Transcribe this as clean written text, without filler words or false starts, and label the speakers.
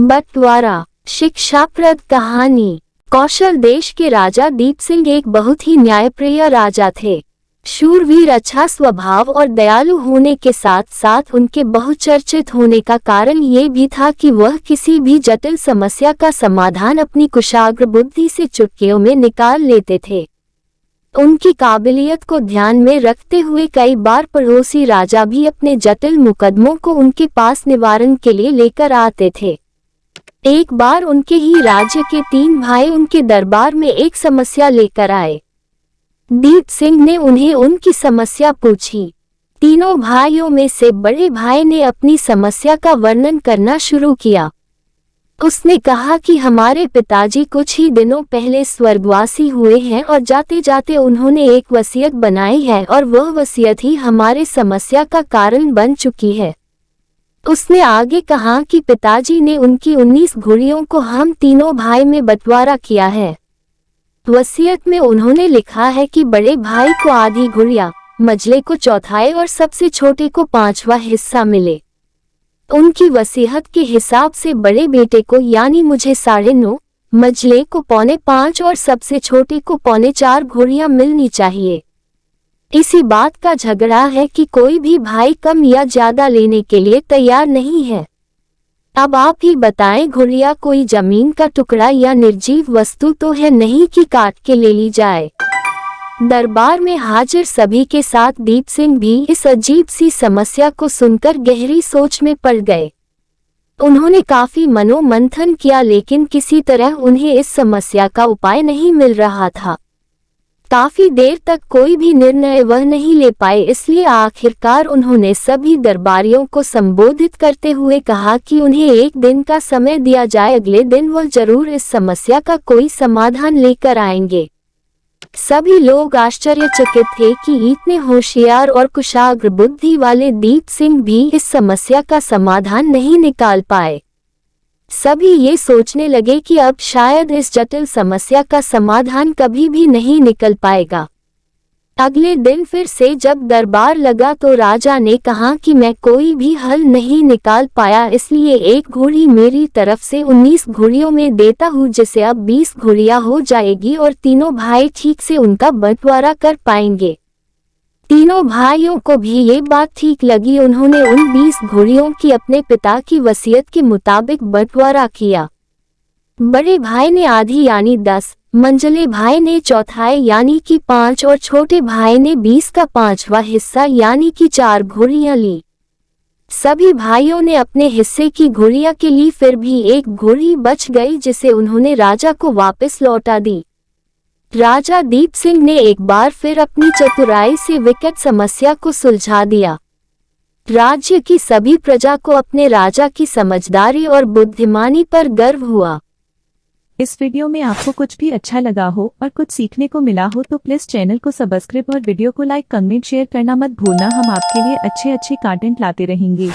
Speaker 1: बंटवारा। शिक्षाप्रद कहानी। कौशल देश के राजा दीप सिंह एक बहुत ही न्यायप्रिय राजा थे। शूरवीर, अच्छा स्वभाव और दयालु होने के साथ साथ उनके बहुचर्चित होने का कारण ये भी था कि वह किसी भी जटिल समस्या का समाधान अपनी कुशाग्र बुद्धि से चुटकियों में निकाल लेते थे। उनकी काबिलियत को ध्यान में रखते हुए कई बार पड़ोसी राजा भी अपने जटिल मुकदमों को उनके पास निवारण के लिए लेकर आते थे। एक बार उनके ही राज्य के 3 भाई उनके दरबार में एक समस्या लेकर आए। दीप सिंह ने उन्हें उनकी समस्या पूछी। तीनों भाइयों में से बड़े भाई ने अपनी समस्या का वर्णन करना शुरू किया। उसने कहा कि हमारे पिताजी कुछ ही दिनों पहले स्वर्गवासी हुए हैं और जाते जाते उन्होंने एक वसीयत बनाई है और वह वसीयत ही हमारे समस्या का कारण बन चुकी है। उसने आगे कहा कि पिताजी ने उनकी 19 घोड़ियों को हम तीनों भाई में बंटवारा किया है। वसीयत में उन्होंने लिखा है कि बड़े भाई को आधी घोड़ियां, मझले को चौथाई और सबसे छोटे को 5वां हिस्सा मिले। उनकी वसीयत के हिसाब से बड़े बेटे को यानी मुझे 9.5, मझले को 4.25 और सबसे छोटे को 4.25 घोड़ियां मिलनी चाहिए। इसी बात का झगड़ा है कि कोई भी भाई कम या ज्यादा लेने के लिए तैयार नहीं है। अब आप ही बताएं, घोड़ियां कोई जमीन का टुकड़ा या निर्जीव वस्तु तो है नहीं कि काट के ले ली जाए। दरबार में हाजिर सभी के साथ दीप सिंह भी इस अजीब सी समस्या को सुनकर गहरी सोच में पड़ गए। उन्होंने काफी मनोमंथन किया लेकिन किसी तरह उन्हें इस समस्या का उपाय नहीं मिल रहा था। काफी देर तक कोई भी निर्णय वह नहीं ले पाए, इसलिए आखिरकार उन्होंने सभी दरबारियों को संबोधित करते हुए कहा कि उन्हें एक दिन का समय दिया जाए। अगले दिन वह जरूर इस समस्या का कोई समाधान लेकर आएंगे। सभी लोग आश्चर्यचकित थे कि इतने होशियार और कुशाग्र बुद्धि वाले दीप सिंह भी इस समस्या का समाधान नहीं निकाल पाए। सभी ये सोचने लगे कि अब शायद इस जटिल समस्या का समाधान कभी भी नहीं निकल पाएगा। अगले दिन फिर से जब दरबार लगा तो राजा ने कहा कि मैं कोई भी हल नहीं निकाल पाया, इसलिए एक घोड़ी मेरी तरफ से 19 घोड़ियों में देता हूँ, जिससे अब 20 घोड़ियां हो जाएगी और तीनों भाई ठीक से उनका बंटवारा कर पाएंगे। तीनों भाइयों को भी ये बात ठीक लगी। उन्होंने उन 20 घोड़ियों की अपने पिता की वसीयत के मुताबिक बंटवारा किया। बड़े भाई ने आधी यानी 10, मंझले भाई ने चौथाई यानी कि 5 और छोटे भाई ने 20 का 5वां हिस्सा यानी कि 4 घोड़ियां ली। सभी भाइयों ने अपने हिस्से की घोड़ियां के लिए फिर भी एक घोड़ी बच गई, जिसे उन्होंने राजा को वापस लौटा दी। राजा दीप सिंह ने एक बार फिर अपनी चतुराई से विकट समस्या को सुलझा दिया। राज्य की सभी प्रजा को अपने राजा की समझदारी और बुद्धिमानी पर गर्व हुआ।
Speaker 2: इस वीडियो में आपको कुछ भी अच्छा लगा हो और कुछ सीखने को मिला हो तो प्लीज चैनल को सब्सक्राइब और वीडियो को लाइक, कमेंट, शेयर करना मत भूलना। हम आपके लिए अच्छे कंटेंट लाते रहेंगे।